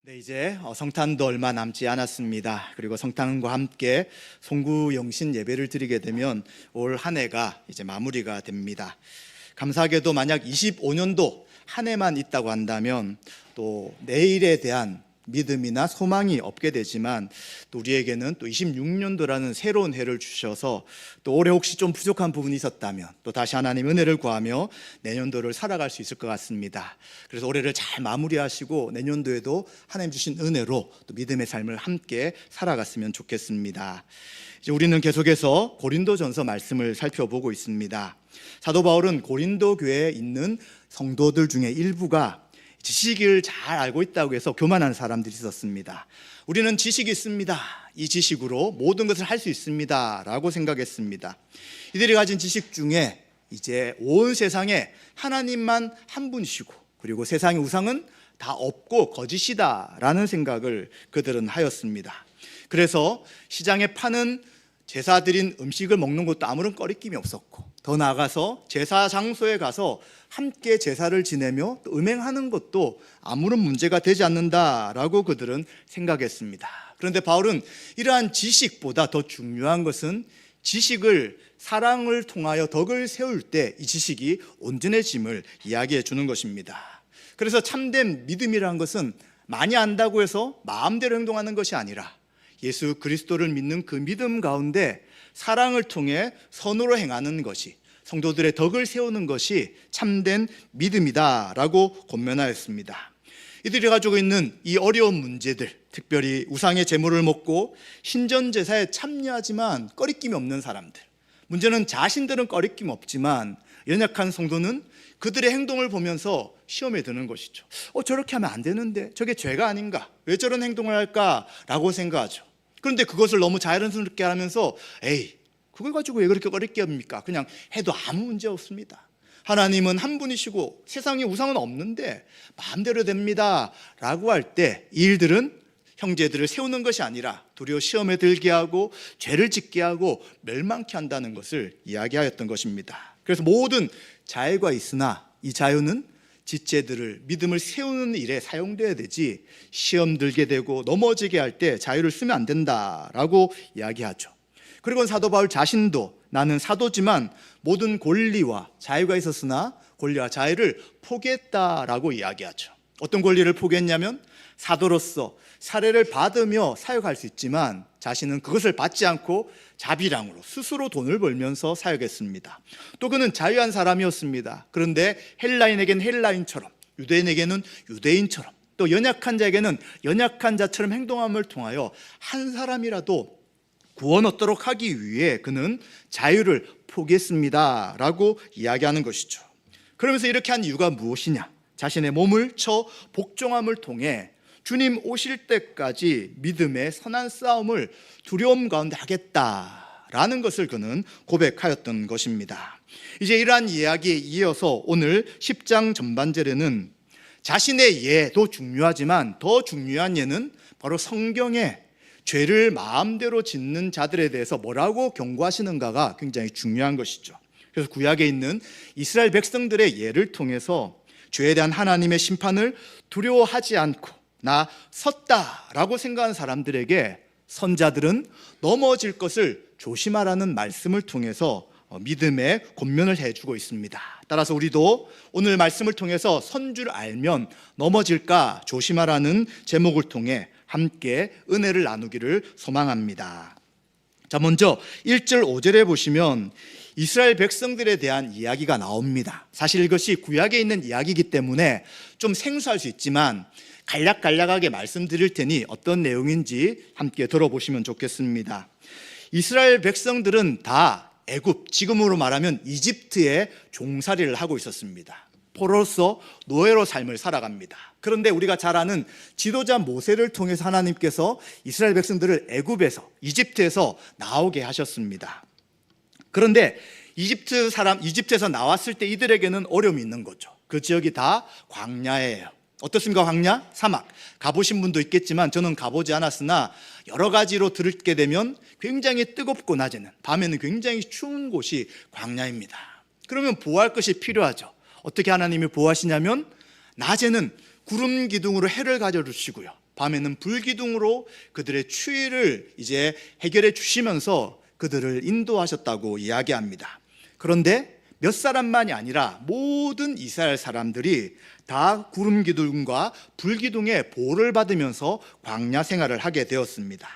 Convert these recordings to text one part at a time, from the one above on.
네, 이제 성탄도 얼마 남지 않았습니다. 그리고 성탄과 함께 송구영신 예배를 드리게 되면 올 한 해가 이제 마무리가 됩니다. 감사하게도 만약 25년도 한 해만 있다고 한다면 또 내일에 대한 믿음이나 소망이 없게 되지만 또 우리에게는 또 26년도라는 새로운 해를 주셔서 또 올해 혹시 좀 부족한 부분이 있었다면 또 다시 하나님 은혜를 구하며 내년도를 살아갈 수 있을 것 같습니다. 그래서 올해를 잘 마무리하시고 내년도에도 하나님 주신 은혜로 또 믿음의 삶을 함께 살아갔으면 좋겠습니다. 이제 우리는 계속해서 고린도전서 말씀을 살펴보고 있습니다. 사도 바울은 고린도 교회에 있는 성도들 중에 일부가 지식을 잘 알고 있다고 해서 교만한 사람들이 있었습니다. 우리는 지식이 있습니다. 이 지식으로 모든 것을 할 수 있습니다 라고 생각했습니다. 이들이 가진 지식 중에 이제 온 세상에 하나님만 한 분이시고 그리고 세상의 우상은 다 없고 거짓이다 라는 생각을 그들은 하였습니다. 그래서 시장에 파는 제사 드린 음식을 먹는 것도 아무런 꺼리낌이 없었고 더 나아가서 제사 장소에 가서 함께 제사를 지내며 또 음행하는 것도 아무런 문제가 되지 않는다라고 그들은 생각했습니다. 그런데 바울은 이러한 지식보다 더 중요한 것은 지식을 사랑을 통하여 덕을 세울 때 이 지식이 온전해짐을 이야기해 주는 것입니다. 그래서 참된 믿음이라는 것은 많이 안다고 해서 마음대로 행동하는 것이 아니라 예수 그리스도를 믿는 그 믿음 가운데 사랑을 통해 선으로 행하는 것이 성도들의 덕을 세우는 것이 참된 믿음이다라고 권면하였습니다. 이들이 가지고 있는 이 어려운 문제들, 특별히 우상의 제물을 먹고 신전제사에 참여하지만 꺼리낌이 없는 사람들, 문제는 자신들은 꺼리낌 없지만 연약한 성도는 그들의 행동을 보면서 시험에 드는 것이죠. 저렇게 하면 안 되는데 저게 죄가 아닌가? 왜 저런 행동을 할까라고 생각하죠. 그런데 그것을 너무 자연스럽게 하면서 그걸 가지고 왜 그렇게 어렵게 합니까? 그냥 해도 아무 문제 없습니다. 하나님은 한 분이시고 세상에 우상은 없는데 마음대로 됩니다 라고 할 때 이 일들은 형제들을 세우는 것이 아니라 도리어 시험에 들게 하고 죄를 짓게 하고 멸망케 한다는 것을 이야기하였던 것입니다. 그래서 모든 자유가 있으나 이 자유는 지체들을 믿음을 세우는 일에 사용돼야 되지 시험 들게 되고 넘어지게 할 때 자유를 쓰면 안 된다라고 이야기하죠. 그리고 사도 바울 자신도 나는 사도지만 모든 권리와 자유가 있었으나 권리와 자유를 포기했다라고 이야기하죠. 어떤 권리를 포기했냐면 사도로서 사례를 받으며 사역할 수 있지만 자신은 그것을 받지 않고 자비랑으로 스스로 돈을 벌면서 사역했습니다. 또 그는 자유한 사람이었습니다. 그런데 헬라인에게는 헬라인처럼 유대인에게는 유대인처럼 또 연약한 자에게는 연약한 자처럼 행동함을 통하여 한 사람이라도 구원 얻도록 하기 위해 그는 자유를 포기했습니다 라고 이야기하는 것이죠. 그러면서 이렇게 한 이유가 무엇이냐? 자신의 몸을 쳐 복종함을 통해 주님 오실 때까지 믿음의 선한 싸움을 두려움 가운데 하겠다라는 것을 그는 고백하였던 것입니다. 이제 이러한 이야기에 이어서 오늘 10장 전반절에는 자신의 예도 중요하지만 더 중요한 예는 바로 성경에 죄를 마음대로 짓는 자들에 대해서 뭐라고 경고하시는가가 굉장히 중요한 것이죠. 그래서 구약에 있는 이스라엘 백성들의 예를 통해서 죄에 대한 하나님의 심판을 두려워하지 않고 나 섰다라고 생각하는 사람들에게 선자들은 넘어질 것을 조심하라는 말씀을 통해서 믿음의 권면을 해주고 있습니다. 따라서 우리도 오늘 말씀을 통해서 선 줄 알면 넘어질까 조심하라는 제목을 통해 함께 은혜를 나누기를 소망합니다. 자, 먼저 1절 5절에 보시면 이스라엘 백성들에 대한 이야기가 나옵니다. 사실 이것이 구약에 있는 이야기이기 때문에 좀 생소할 수 있지만 간략간략하게 말씀드릴 테니 어떤 내용인지 함께 들어보시면 좋겠습니다. 이스라엘 백성들은 다 애굽, 지금으로 말하면 이집트의 종살이를 하고 있었습니다. 포로로서 노예로 삶을 살아갑니다. 그런데 우리가 잘 아는 지도자 모세를 통해서 하나님께서 이스라엘 백성들을 애굽에서 이집트에서 나오게 하셨습니다. 그런데 이집트에서 나왔을 때 이들에게는 어려움이 있는 거죠. 그 지역이 다 광야예요. 어떻습니까? 광야? 사막. 가보신 분도 있겠지만 저는 가보지 않았으나 여러 가지로 들게 되면 굉장히 뜨겁고 낮에는, 밤에는 굉장히 추운 곳이 광야입니다. 그러면 보호할 것이 필요하죠. 어떻게 하나님이 보호하시냐면 낮에는 구름 기둥으로 해를 가져주시고요, 밤에는 불기둥으로 그들의 추위를 이제 해결해 주시면서 그들을 인도하셨다고 이야기합니다. 그런데 몇 사람만이 아니라 모든 이스라엘 사람들이 다 구름 기둥과 불기둥의 보호를 받으면서 광야 생활을 하게 되었습니다.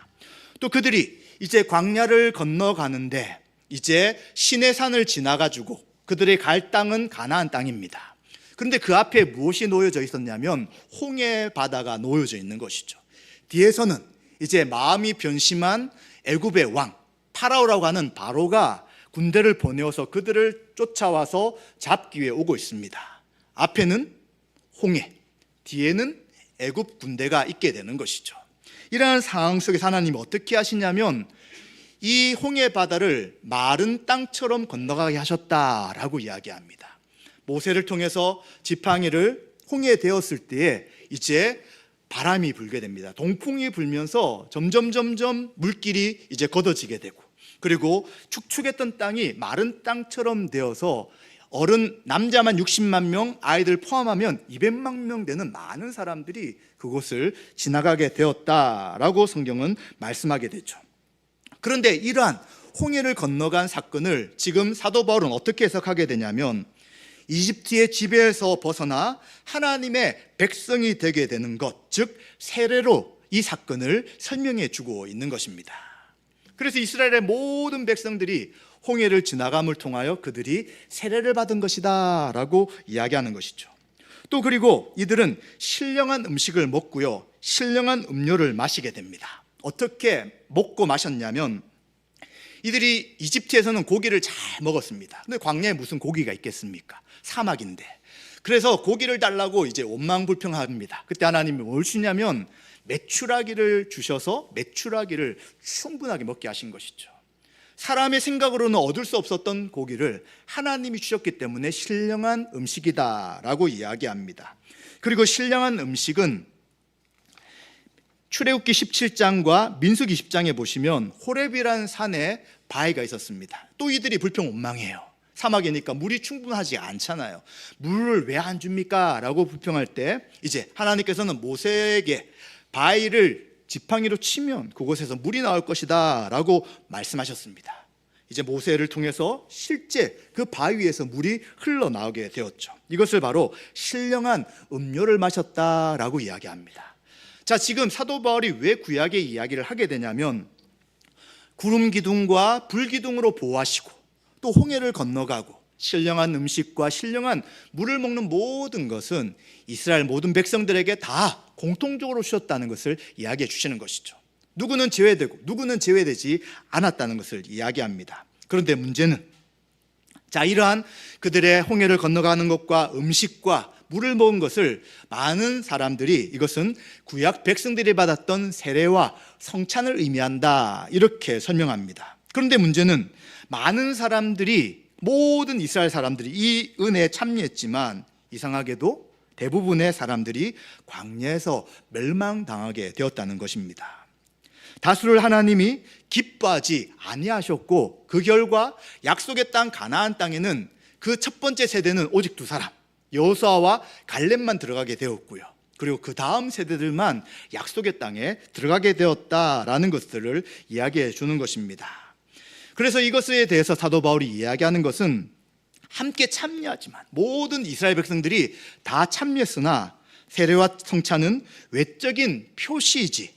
또 그들이 이제 광야를 건너가는데 이제 시내산을 지나가지고 그들의 갈 땅은 가나안 땅입니다. 그런데 그 앞에 무엇이 놓여져 있었냐면 홍해 바다가 놓여져 있는 것이죠. 뒤에서는 이제 마음이 변심한 애굽의 왕 파라오라고 하는 바로가 군대를 보내어서 그들을 쫓아와서 잡기 위해 오고 있습니다. 앞에는 홍해, 뒤에는 애굽 군대가 있게 되는 것이죠. 이러한 상황 속에서 하나님이 어떻게 하시냐면 이 홍해 바다를 마른 땅처럼 건너가게 하셨다라고 이야기합니다. 모세를 통해서 지팡이를 홍해에 대었을 때에 이제 바람이 불게 됩니다. 동풍이 불면서 점점 물길이 이제 걷어지게 되고, 그리고 축축했던 땅이 마른 땅처럼 되어서 어른 남자만 60만 명, 아이들 포함하면 200만 명 되는 많은 사람들이 그곳을 지나가게 되었다라고 성경은 말씀하게 되죠. 그런데 이러한 홍해를 건너간 사건을 지금 사도 바울은 어떻게 해석하게 되냐면 이집트의 지배에서 벗어나 하나님의 백성이 되게 되는 것, 즉 세례로 이 사건을 설명해 주고 있는 것입니다. 그래서 이스라엘의 모든 백성들이 홍해를 지나감을 통하여 그들이 세례를 받은 것이다 라고 이야기하는 것이죠. 또 그리고 이들은 신령한 음식을 먹고요, 신령한 음료를 마시게 됩니다. 어떻게 먹고 마셨냐면 이들이 이집트에서는 고기를 잘 먹었습니다. 근데 광야에 무슨 고기가 있겠습니까? 사막인데. 그래서 고기를 달라고 이제 원망불평합니다. 그때 하나님이 뭘 주냐면 메추라기를 주셔서 메추라기를 충분하게 먹게 하신 것이죠. 사람의 생각으로는 얻을 수 없었던 고기를 하나님이 주셨기 때문에 신령한 음식이다라고 이야기합니다. 그리고 신령한 음식은 출애굽기 17장과 민수기 10장에 보시면 호렙이라는 산에 바위가 있었습니다. 또 이들이 불평원망해요. 사막이니까 물이 충분하지 않잖아요. 물을 왜 안 줍니까? 라고 불평할 때 이제 하나님께서는 모세에게 바위를 지팡이로 치면 그곳에서 물이 나올 것이다 라고 말씀하셨습니다. 이제 모세를 통해서 실제 그 바위 위에서 물이 흘러나오게 되었죠. 이것을 바로 신령한 음료를 마셨다라고 이야기합니다. 자, 지금 사도 바울이 왜 구약의 이야기를 하게 되냐면 구름 기둥과 불 기둥으로 보호하시고 또 홍해를 건너가고 신령한 음식과 신령한 물을 먹는 모든 것은 이스라엘 모든 백성들에게 다 공통적으로 주셨다는 것을 이야기해 주시는 것이죠. 누구는 제외되고 누구는 제외되지 않았다는 것을 이야기합니다. 그런데 문제는 자, 이러한 그들의 홍해를 건너가는 것과 음식과 물을 먹은 것을 많은 사람들이 이것은 구약 백성들이 받았던 세례와 성찬을 의미한다 이렇게 설명합니다. 그런데 문제는 많은 사람들이 모든 이스라엘 사람들이 이 은혜에 참여했지만 이상하게도 대부분의 사람들이 광야에서 멸망당하게 되었다는 것입니다. 다수를 하나님이 기뻐하지 아니하셨고 그 결과 약속의 땅 가나안 땅에는 그 첫 번째 세대는 오직 두 사람 여호수아와 갈렙만 들어가게 되었고요. 그리고 그 다음 세대들만 약속의 땅에 들어가게 되었다라는 것들을 이야기해 주는 것입니다. 그래서 이것에 대해서 사도 바울이 이야기하는 것은 함께 참여하지만 모든 이스라엘 백성들이 다 참여했으나 세례와 성찬은 외적인 표시이지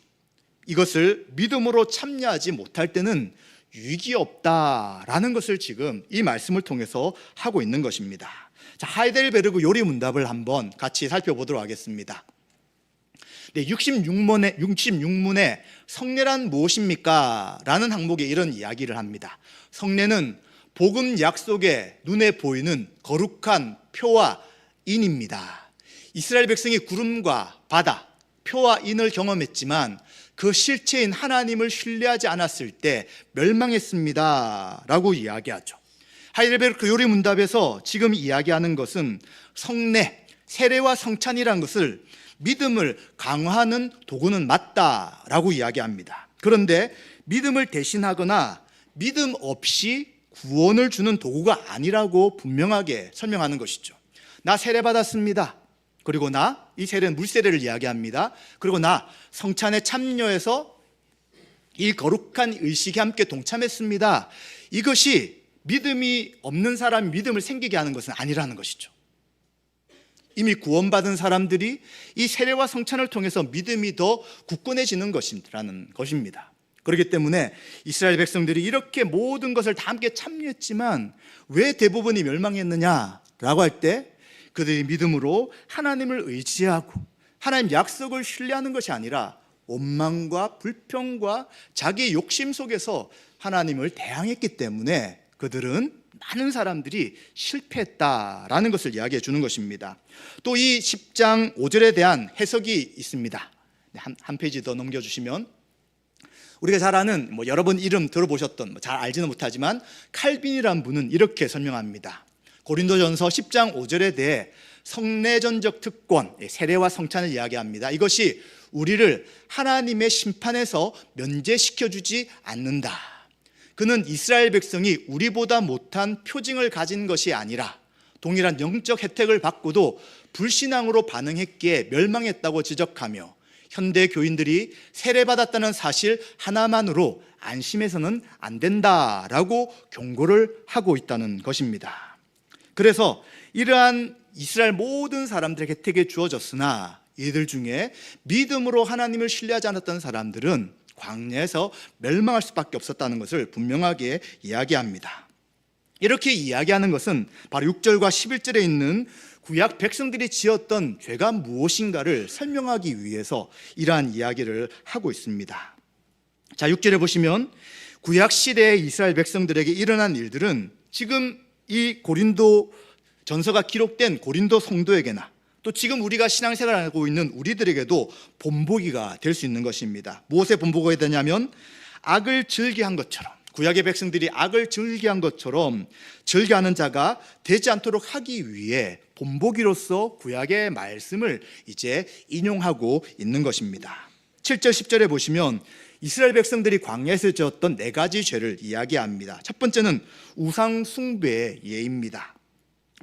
이것을 믿음으로 참여하지 못할 때는 유익이 없다라는 것을 지금 이 말씀을 통해서 하고 있는 것입니다. 자, 하이델베르그 요리 문답을 한번 같이 살펴보도록 하겠습니다. 네, 66문에 성례란 무엇입니까? 라는 항목에 이런 이야기를 합니다. 성례는 복음 약속에 눈에 보이는 거룩한 표와 인입니다. 이스라엘 백성이 구름과 바다, 표와 인을 경험했지만 그 실체인 하나님을 신뢰하지 않았을 때 멸망했습니다 라고 이야기하죠. 하이델베르크 요리 문답에서 지금 이야기하는 것은 성례, 세례와 성찬이라는 것을 믿음을 강화하는 도구는 맞다라고 이야기합니다. 그런데 믿음을 대신하거나 믿음 없이 구원을 주는 도구가 아니라고 분명하게 설명하는 것이죠. 나 세례 받았습니다. 그리고 이 세례는 물세례를 이야기합니다. 그리고 성찬에 참여해서 이 거룩한 의식에 함께 동참했습니다. 이것이 믿음이 없는 사람이 믿음을 생기게 하는 것은 아니라는 것이죠. 이미 구원받은 사람들이 이 세례와 성찬을 통해서 믿음이 더 굳건해지는 것이라는 것입니다. 그렇기 때문에 이스라엘 백성들이 이렇게 모든 것을 다 함께 참여했지만 왜 대부분이 멸망했느냐라고 할 때 그들이 믿음으로 하나님을 의지하고 하나님 약속을 신뢰하는 것이 아니라 원망과 불평과 자기의 욕심 속에서 하나님을 대항했기 때문에 그들은 많은 사람들이 실패했다라는 것을 이야기해 주는 것입니다. 또 이 10장 5절에 대한 해석이 있습니다. 한 페이지 더 넘겨주시면, 우리가 잘 아는 여러분 이름 들어보셨던 잘 알지는 못하지만 칼빈이라는 분은 이렇게 설명합니다. 고린도전서 10장 5절에 대해 성례전적 특권, 세례와 성찬을 이야기합니다. 이것이 우리를 하나님의 심판에서 면제시켜주지 않는다. 그는 이스라엘 백성이 우리보다 못한 표징을 가진 것이 아니라 동일한 영적 혜택을 받고도 불신앙으로 반응했기에 멸망했다고 지적하며 현대 교인들이 세례받았다는 사실 하나만으로 안심해서는 안 된다라고 경고를 하고 있다는 것입니다. 그래서 이러한 이스라엘 모든 사람들에게 혜택이 주어졌으나 이들 중에 믿음으로 하나님을 신뢰하지 않았던 사람들은 광야에서 멸망할 수밖에 없었다는 것을 분명하게 이야기합니다. 이렇게 이야기하는 것은 바로 6절과 11절에 있는 구약 백성들이 지었던 죄가 무엇인가를 설명하기 위해서 이러한 이야기를 하고 있습니다. 자, 6절에 보시면 구약 시대의 이스라엘 백성들에게 일어난 일들은 지금 이 고린도 전서가 기록된 고린도 성도에게나 또 지금 우리가 신앙생활을 하고 있는 우리들에게도 본보기가 될 수 있는 것입니다. 무엇에 본보기가 되냐면 악을 즐겨한 것처럼, 구약의 백성들이 악을 즐겨한 것처럼 즐겨하는 자가 되지 않도록 하기 위해 본보기로서 구약의 말씀을 이제 인용하고 있는 것입니다. 7절 10절에 보시면 이스라엘 백성들이 광야에서 지었던 4가지 죄를 이야기합니다. 첫 번째는 우상 숭배의 예입니다.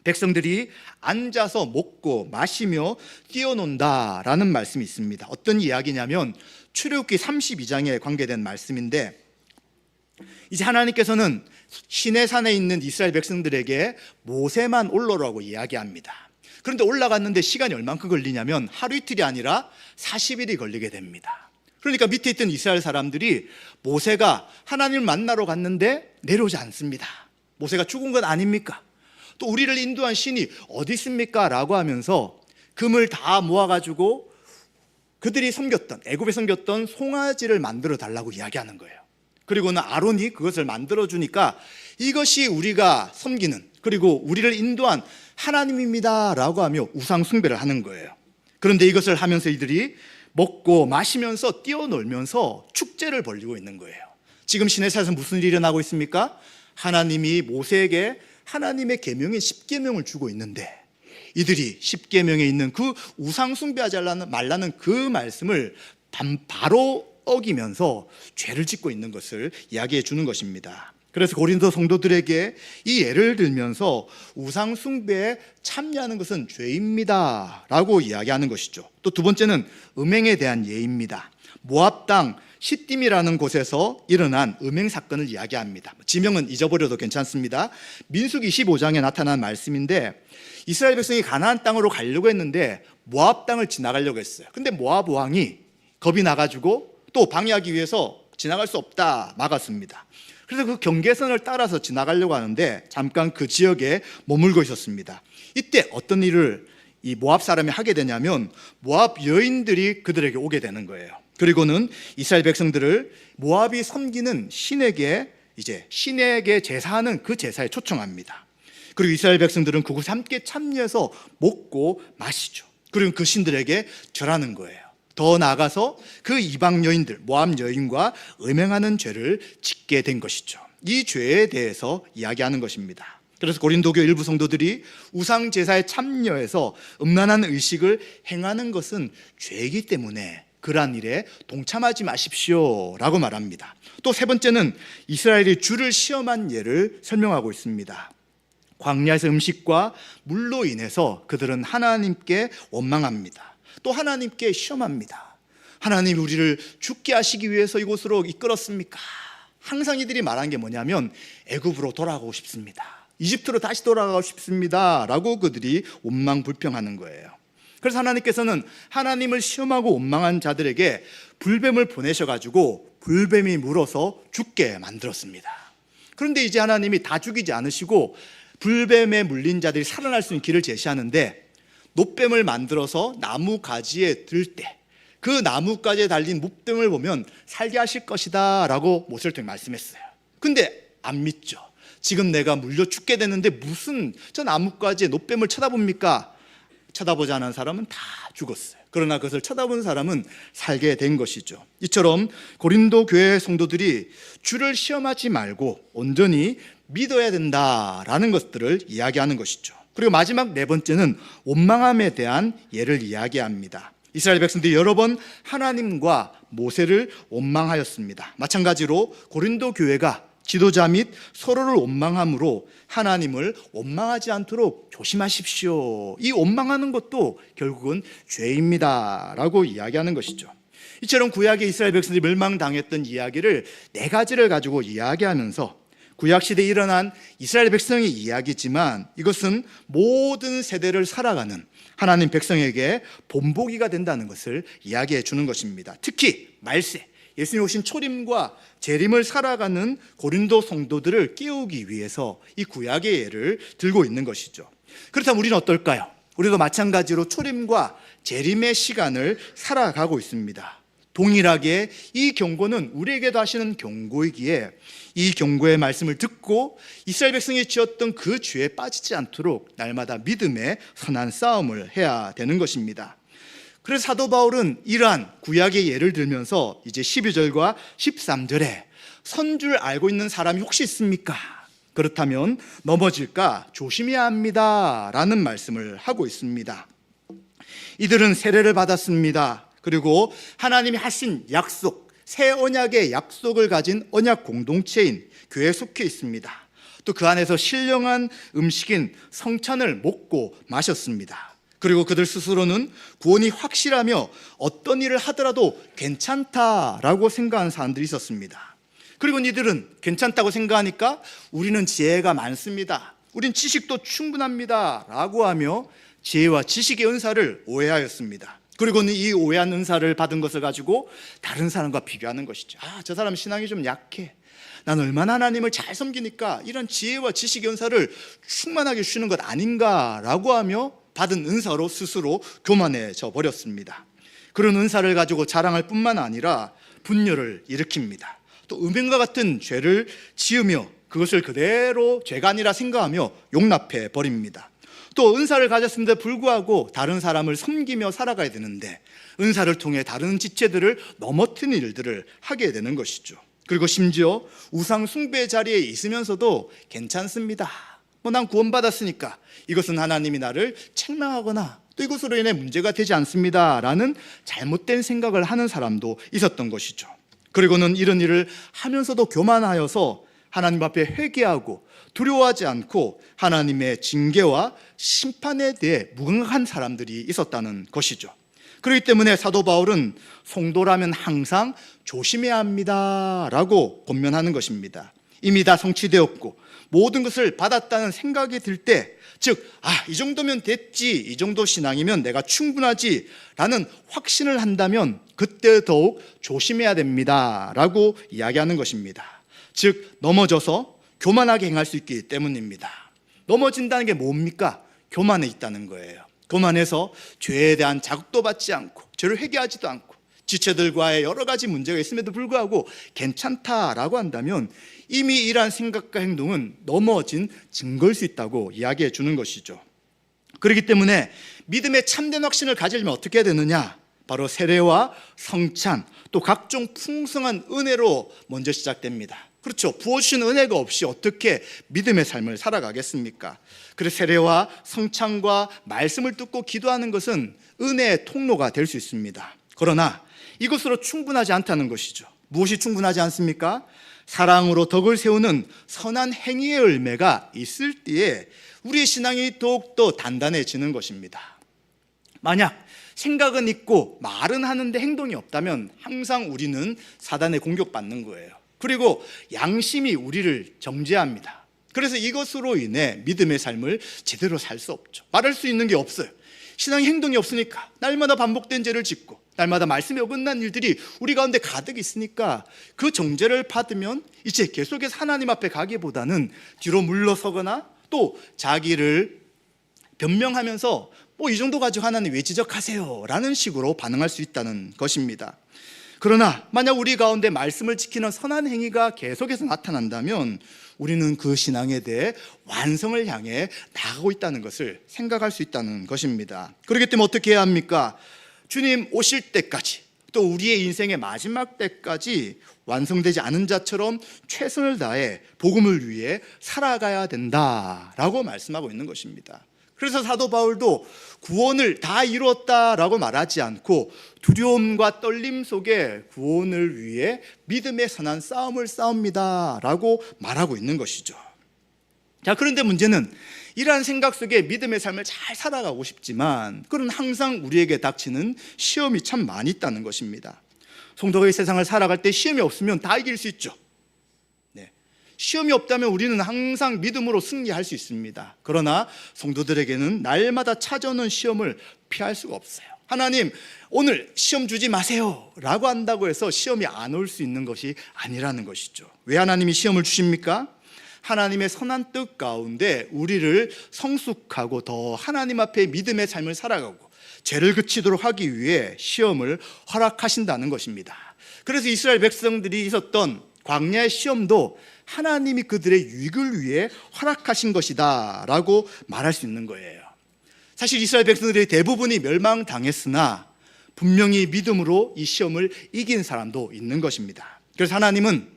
백성들이 앉아서 먹고 마시며 뛰어논다라는 말씀이 있습니다. 어떤 이야기냐면 출애굽기 32장에 관계된 말씀인데, 이제 하나님께서는 시내산에 있는 이스라엘 백성들에게 모세만 올라오라고 이야기합니다. 그런데 올라갔는데 시간이 얼만큼 걸리냐면 하루 이틀이 아니라 40일이 걸리게 됩니다. 그러니까 밑에 있던 이스라엘 사람들이 모세가 하나님을 만나러 갔는데 내려오지 않습니다. 모세가 죽은 건 아닙니까? 또 우리를 인도한 신이 어디 있습니까? 라고 하면서 금을 다 모아가지고 그들이 섬겼던, 애굽에 섬겼던 송아지를 만들어 달라고 이야기하는 거예요. 그리고는 아론이 그것을 만들어주니까 이것이 우리가 섬기는, 그리고 우리를 인도한 하나님입니다 라고 하며 우상 숭배를 하는 거예요. 그런데 이것을 하면서 이들이 먹고 마시면서 뛰어놀면서 축제를 벌이고 있는 거예요. 지금 시내산에서 무슨 일이 일어나고 있습니까? 하나님이 모세에게 하나님의 계명인 10계명을 주고 있는데 이들이 10계명에 있는 그 우상 숭배하지 말라는 그 말씀을 바로 어기면서 죄를 짓고 있는 것을 이야기해 주는 것입니다. 그래서 고린도 성도들에게 이 예를 들면서 우상 숭배에 참여하는 것은 죄입니다 라고 이야기하는 것이죠. 또 두 번째는 음행에 대한 예입니다. 모압 땅 시딤이라는 곳에서 일어난 음행 사건을 이야기합니다. 지명은 잊어버려도 괜찮습니다. 민수기 25장에 나타난 말씀인데 이스라엘 백성이 가나안 땅으로 가려고 했는데 모압 땅을 지나가려고 했어요. 근데 모압 왕이 겁이 나가지고 또 방해하기 위해서 지나갈 수 없다 막았습니다. 그래서 그 경계선을 따라서 지나가려고 하는데 잠깐 그 지역에 머물고 있었습니다. 이때 어떤 일을 이 모압 사람이 하게 되냐면 모압 여인들이 그들에게 오게 되는 거예요. 그리고는 이스라엘 백성들을 모압이 섬기는 신에게 제사하는 그 제사에 초청합니다. 그리고 이스라엘 백성들은 그곳에 함께 참여해서 먹고 마시죠. 그리고 그 신들에게 절하는 거예요. 더 나아가서 그 이방 여인들, 모압 여인과 음행하는 죄를 짓게 된 것이죠. 이 죄에 대해서 이야기하는 것입니다. 그래서 고린도교 일부 성도들이 우상 제사에 참여해서 음란한 의식을 행하는 것은 죄이기 때문에 그러한 일에 동참하지 마십시오 라고 말합니다. 또 세 번째는 이스라엘이 주를 시험한 예를 설명하고 있습니다. 광야에서 음식과 물로 인해서 그들은 하나님께 원망합니다. 또 하나님께 시험합니다. 하나님, 우리를 죽게 하시기 위해서 이곳으로 이끌었습니까? 항상 이들이 말한 게 뭐냐면 애굽으로 돌아가고 싶습니다. 이집트로 다시 돌아가고 싶습니다 라고 그들이 원망 불평하는 거예요. 그래서 하나님께서는 하나님을 시험하고 원망한 자들에게 불뱀을 보내셔가지고 불뱀이 물어서 죽게 만들었습니다. 그런데 이제 하나님이 다 죽이지 않으시고 불뱀에 물린 자들이 살아날 수 있는 길을 제시하는데, 놋뱀을 만들어서 나무 가지에 들 때 그 나무가지에 달린 놋뱀을 보면 살게 하실 것이다 라고 모세를 통해 말씀했어요. 근데 안 믿죠. 지금 내가 물려 죽게 됐는데 무슨 저 나무가지에 놋뱀을 쳐다봅니까? 쳐다보지 않은 사람은 다 죽었어요. 그러나 그것을 쳐다본 사람은 살게 된 것이죠. 이처럼 고린도 교회 성도들이 주를 시험하지 말고 온전히 믿어야 된다라는 것들을 이야기하는 것이죠. 그리고 마지막 네 번째는 원망함에 대한 예를 이야기합니다. 이스라엘 백성들이 여러 번 하나님과 모세를 원망하였습니다. 마찬가지로 고린도 교회가 지도자 및 서로를 원망함으로 하나님을 원망하지 않도록 조심하십시오. 이 원망하는 것도 결국은 죄입니다 라고 이야기하는 것이죠. 이처럼 구약의 이스라엘 백성들이 멸망당했던 이야기를 네 가지를 가지고 이야기하면서 구약시대에 일어난 이스라엘 백성의 이야기지만 이것은 모든 세대를 살아가는 하나님 백성에게 본보기가 된다는 것을 이야기해 주는 것입니다. 특히 말세, 예수님 오신 초림과 재림을 살아가는 고린도 성도들을 깨우기 위해서 이 구약의 예를 들고 있는 것이죠. 그렇다면 우리는 어떨까요? 우리도 마찬가지로 초림과 재림의 시간을 살아가고 있습니다. 동일하게 이 경고는 우리에게도 하시는 경고이기에 이 경고의 말씀을 듣고 이스라엘 백성이 지었던 그 죄에 빠지지 않도록 날마다 믿음의 선한 싸움을 해야 되는 것입니다. 그래서 사도 바울은 이러한 구약의 예를 들면서 이제 12절과 13절에 선 줄 알고 있는 사람이 혹시 있습니까? 그렇다면 넘어질까 조심해야 합니다 라는 말씀을 하고 있습니다. 이들은 세례를 받았습니다. 그리고 하나님이 하신 약속, 새 언약의 약속을 가진 언약 공동체인 교회에 속해 있습니다. 또 그 안에서 신령한 음식인 성찬을 먹고 마셨습니다. 그리고 그들 스스로는 구원이 확실하며 어떤 일을 하더라도 괜찮다라고 생각하는 사람들이 있었습니다. 그리고 이들은 괜찮다고 생각하니까 우리는 지혜가 많습니다, 우린 지식도 충분합니다 라고 하며 지혜와 지식의 은사를 오해하였습니다. 그리고는 이 오해한 은사를 받은 것을 가지고 다른 사람과 비교하는 것이죠. 저 사람 신앙이 좀 약해, 난 얼마나 하나님을 잘 섬기니까 이런 지혜와 지식의 은사를 충만하게 주시는 것 아닌가라고 하며 받은 은사로 스스로 교만해져 버렸습니다. 그런 은사를 가지고 자랑할 뿐만 아니라 분열을 일으킵니다. 또 음행과 같은 죄를 지으며 그것을 그대로 죄가 아니라 생각하며 용납해 버립니다. 또 은사를 가졌음에도 불구하고 다른 사람을 섬기며 살아가야 되는데 은사를 통해 다른 지체들을 넘어뜨리는 일들을 하게 되는 것이죠. 그리고 심지어 우상 숭배 자리에 있으면서도 괜찮습니다, 난 구원받았으니까 이것은 하나님이 나를 책망하거나 또 이것으로 인해 문제가 되지 않습니다 라는 잘못된 생각을 하는 사람도 있었던 것이죠. 그리고는 이런 일을 하면서도 교만하여서 하나님 앞에 회개하고 두려워하지 않고 하나님의 징계와 심판에 대해 무감각한 사람들이 있었다는 것이죠. 그렇기 때문에 사도 바울은 성도라면 항상 조심해야 합니다 라고 권면하는 것입니다. 이미 다 성취되었고 모든 것을 받았다는 생각이 들 때, 즉 이 정도면 됐지, 이 정도 신앙이면 내가 충분하지 라는 확신을 한다면 그때 더욱 조심해야 됩니다 라고 이야기하는 것입니다. 즉 넘어져서 교만하게 행할 수 있기 때문입니다. 넘어진다는 게 뭡니까? 교만에 있다는 거예요. 교만해서 죄에 대한 자극도 받지 않고 죄를 회개하지도 않고 지체들과의 여러 가지 문제가 있음에도 불구하고 괜찮다라고 한다면 이미 이러한 생각과 행동은 넘어진 증거일 수 있다고 이야기해 주는 것이죠. 그렇기 때문에 믿음의 참된 확신을 가지려면 어떻게 해야 되느냐? 바로 세례와 성찬, 또 각종 풍성한 은혜로 먼저 시작됩니다. 그렇죠. 부어주신 은혜가 없이 어떻게 믿음의 삶을 살아가겠습니까? 그래서 세례와 성찬과 말씀을 듣고 기도하는 것은 은혜의 통로가 될 수 있습니다. 그러나 이것으로 충분하지 않다는 것이죠. 무엇이 충분하지 않습니까? 사랑으로 덕을 세우는 선한 행위의 열매가 있을 때에 우리의 신앙이 더욱더 단단해지는 것입니다. 만약 생각은 있고 말은 하는데 행동이 없다면 항상 우리는 사단에 공격받는 거예요. 그리고 양심이 우리를 정죄합니다. 그래서 이것으로 인해 믿음의 삶을 제대로 살 수 없죠. 말할 수 있는 게 없어요. 신앙의 행동이 없으니까 날마다 반복된 죄를 짓고 날마다 말씀에 어긋난 일들이 우리 가운데 가득 있으니까 그 정죄를 받으면 이제 계속해서 하나님 앞에 가기보다는 뒤로 물러서거나 또 자기를 변명하면서 이 정도 가지고 하나님 왜 지적하세요? 라는 식으로 반응할 수 있다는 것입니다. 그러나 만약 우리 가운데 말씀을 지키는 선한 행위가 계속해서 나타난다면 우리는 그 신앙에 대해 완성을 향해 나아가고 있다는 것을 생각할 수 있다는 것입니다. 그렇기 때문에 어떻게 해야 합니까? 주님 오실 때까지, 또 우리의 인생의 마지막 때까지 완성되지 않은 자처럼 최선을 다해 복음을 위해 살아가야 된다라고 말씀하고 있는 것입니다. 그래서 사도 바울도 구원을 다 이루었다라고 말하지 않고 두려움과 떨림 속에 구원을 위해 믿음의 선한 싸움을 싸웁니다라고 말하고 있는 것이죠. 자, 그런데 문제는 이러한 생각 속에 믿음의 삶을 잘 살아가고 싶지만 그런 항상 우리에게 닥치는 시험이 참 많이 있다는 것입니다. 성도가 이 세상을 살아갈 때 시험이 없으면 다 이길 수 있죠. 시험이 없다면 우리는 항상 믿음으로 승리할 수 있습니다. 그러나 성도들에게는 날마다 찾아오는 시험을 피할 수가 없어요. 하나님 오늘 시험 주지 마세요 라고 한다고 해서 시험이 안 올 수 있는 것이 아니라는 것이죠. 왜 하나님이 시험을 주십니까? 하나님의 선한 뜻 가운데 우리를 성숙하고 더 하나님 앞에 믿음의 삶을 살아가고 죄를 그치도록 하기 위해 시험을 허락하신다는 것입니다. 그래서 이스라엘 백성들이 있었던 광야의 시험도 하나님이 그들의 유익을 위해 허락하신 것이다 라고 말할 수 있는 거예요. 사실 이스라엘 백성들의 대부분이 멸망당했으나 분명히 믿음으로 이 시험을 이긴 사람도 있는 것입니다. 그래서 하나님은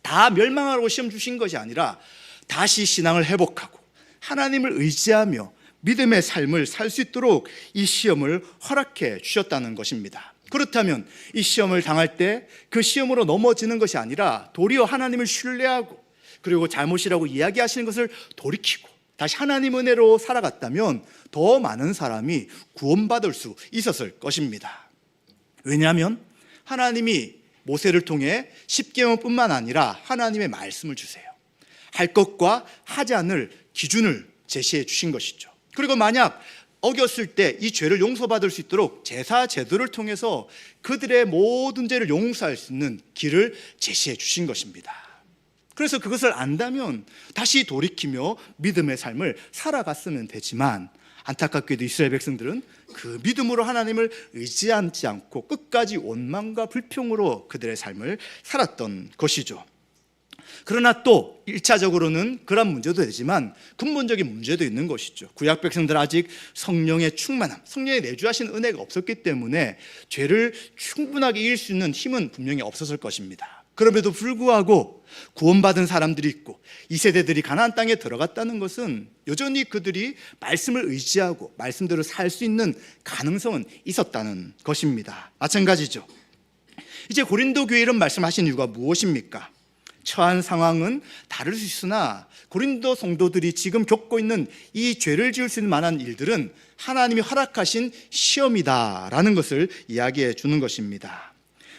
다 멸망하라고 시험 주신 것이 아니라 다시 신앙을 회복하고 하나님을 의지하며 믿음의 삶을 살 수 있도록 이 시험을 허락해 주셨다는 것입니다. 그렇다면 이 시험을 당할 때 그 시험으로 넘어지는 것이 아니라 도리어 하나님을 신뢰하고 그리고 잘못이라고 이야기하시는 것을 돌이키고 다시 하나님 은혜로 살아갔다면 더 많은 사람이 구원받을 수 있었을 것입니다. 왜냐하면 하나님이 모세를 통해 십계명뿐만 아니라 하나님의 말씀을 주세요. 할 것과 하지 않을 기준을 제시해 주신 것이죠. 그리고 만약 어겼을 때 이 죄를 용서받을 수 있도록 제사 제도를 통해서 그들의 모든 죄를 용서할 수 있는 길을 제시해 주신 것입니다. 그래서 그것을 안다면 다시 돌이키며 믿음의 삶을 살아갔으면 되지만 안타깝게도 이스라엘 백성들은 그 믿음으로 하나님을 의지하지 않고 끝까지 원망과 불평으로 그들의 삶을 살았던 것이죠. 그러나 또 1차적으로는 그런 문제도 되지만 근본적인 문제도 있는 것이죠. 구약 백성들 아직 성령의 충만함, 성령의 내주하신 은혜가 없었기 때문에 죄를 충분하게 이길 수 있는 힘은 분명히 없었을 것입니다. 그럼에도 불구하고 구원받은 사람들이 있고 이 세대들이 가나안 땅에 들어갔다는 것은 여전히 그들이 말씀을 의지하고 말씀대로 살 수 있는 가능성은 있었다는 것입니다. 마찬가지죠. 이제 고린도 교회 이런 말씀하신 이유가 무엇입니까? 처한 상황은 다를 수 있으나 고린도 성도들이 지금 겪고 있는 이 죄를 지을 수 있는 만한 일들은 하나님이 허락하신 시험이다라는 것을 이야기해 주는 것입니다.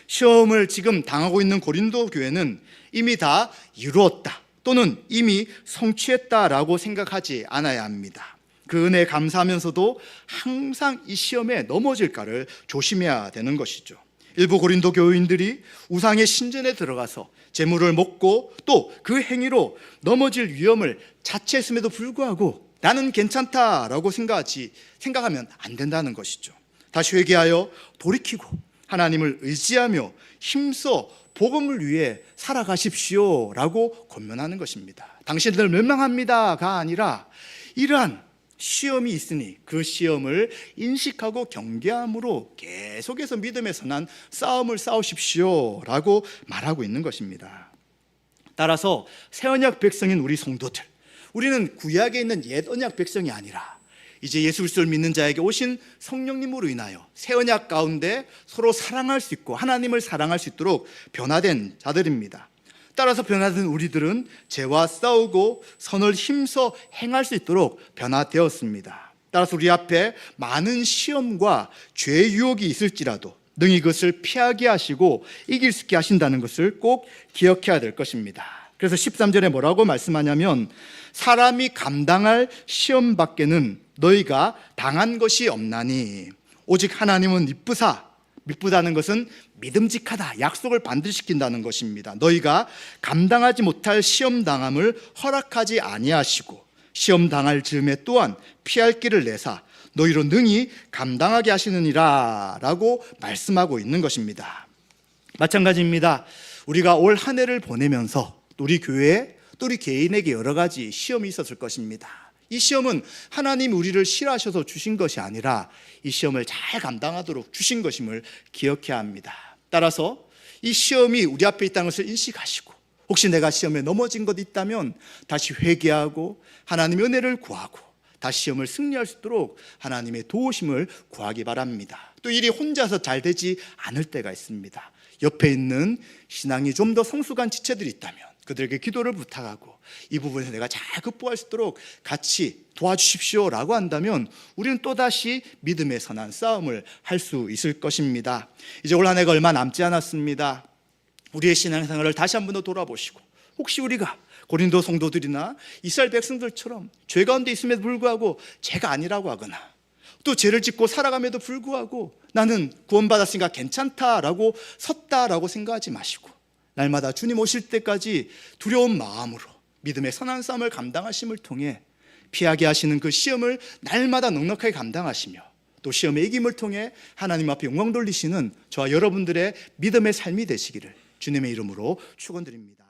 시험을 지금 당하고 있는 고린도 교회는 이미 다 이루었다 또는 이미 성취했다라고 생각하지 않아야 합니다. 그 은혜에 감사하면서도 항상 이 시험에 넘어질까를 조심해야 되는 것이죠. 일부 고린도 교인들이 우상의 신전에 들어가서 재물을 먹고 또 그 행위로 넘어질 위험을 자체했음에도 불구하고 나는 괜찮다라고 생각하면 안 된다는 것이죠. 다시 회개하여 돌이키고 하나님을 의지하며 힘써 복음을 위해 살아가십시오 라고 권면하는 것입니다. 당신들 멸망합니다가 아니라 이러한 시험이 있으니 그 시험을 인식하고 경계함으로 계속해서 믿음의 선한 싸움을 싸우십시오 라고 말하고 있는 것입니다. 따라서 새언약 백성인 우리 성도들, 우리는 구약에 있는 옛 언약 백성이 아니라 이제 예수 그리스도를 믿는 자에게 오신 성령님으로 인하여 새언약 가운데 서로 사랑할 수 있고 하나님을 사랑할 수 있도록 변화된 자들입니다. 따라서 변화된 우리들은 죄와 싸우고 선을 힘써 행할 수 있도록 변화되었습니다. 따라서 우리 앞에 많은 시험과 죄의 유혹이 있을지라도 능히 그것을 피하게 하시고 이길 수 있게 하신다는 것을 꼭 기억해야 될 것입니다. 그래서 13절에 뭐라고 말씀하냐면 사람이 감당할 시험 밖에는 너희가 당한 것이 없나니 오직 하나님은 미쁘다는 것은 믿음직하다, 약속을 반드시 지킨다는 것입니다. 너희가 감당하지 못할 시험 당함을 허락하지 아니하시고 시험 당할 즈음에 또한 피할 길을 내사 너희로 능히 감당하게 하시느니라 라고 말씀하고 있는 것입니다. 마찬가지입니다. 우리가 올 한 해를 보내면서 우리 교회에 또 우리 개인에게 여러 가지 시험이 있었을 것입니다. 이 시험은 하나님이 우리를 싫어하셔서 주신 것이 아니라 이 시험을 잘 감당하도록 주신 것임을 기억해야 합니다. 따라서 이 시험이 우리 앞에 있다는 것을 인식하시고 혹시 내가 시험에 넘어진 것 있다면 다시 회개하고 하나님의 은혜를 구하고 다시 시험을 승리할 수 있도록 하나님의 도우심을 구하기 바랍니다. 또 일이 혼자서 잘 되지 않을 때가 있습니다. 옆에 있는 신앙이 좀 더 성숙한 지체들이 있다면 그들에게 기도를 부탁하고 이 부분에서 내가 잘 극복할 수 있도록 같이 도와주십시오 라고 한다면 우리는 또다시 믿음의 선한 싸움을 할 수 있을 것입니다. 이제 올 한 해가 얼마 남지 않았습니다. 우리의 신앙생활을 다시 한 번 더 돌아보시고 혹시 우리가 고린도 성도들이나 이스라엘 백성들처럼 죄 가운데 있음에도 불구하고 죄가 아니라고 하거나 또 죄를 짓고 살아감에도 불구하고 나는 구원받았으니까 괜찮다라고 섰다라고 생각하지 마시고 날마다 주님 오실 때까지 두려운 마음으로 믿음의 선한 싸움을 감당하심을 통해 피하게 하시는 그 시험을 날마다 넉넉하게 감당하시며 또 시험의 이김을 통해 하나님 앞에 영광 돌리시는 저와 여러분들의 믿음의 삶이 되시기를 주님의 이름으로 축원드립니다.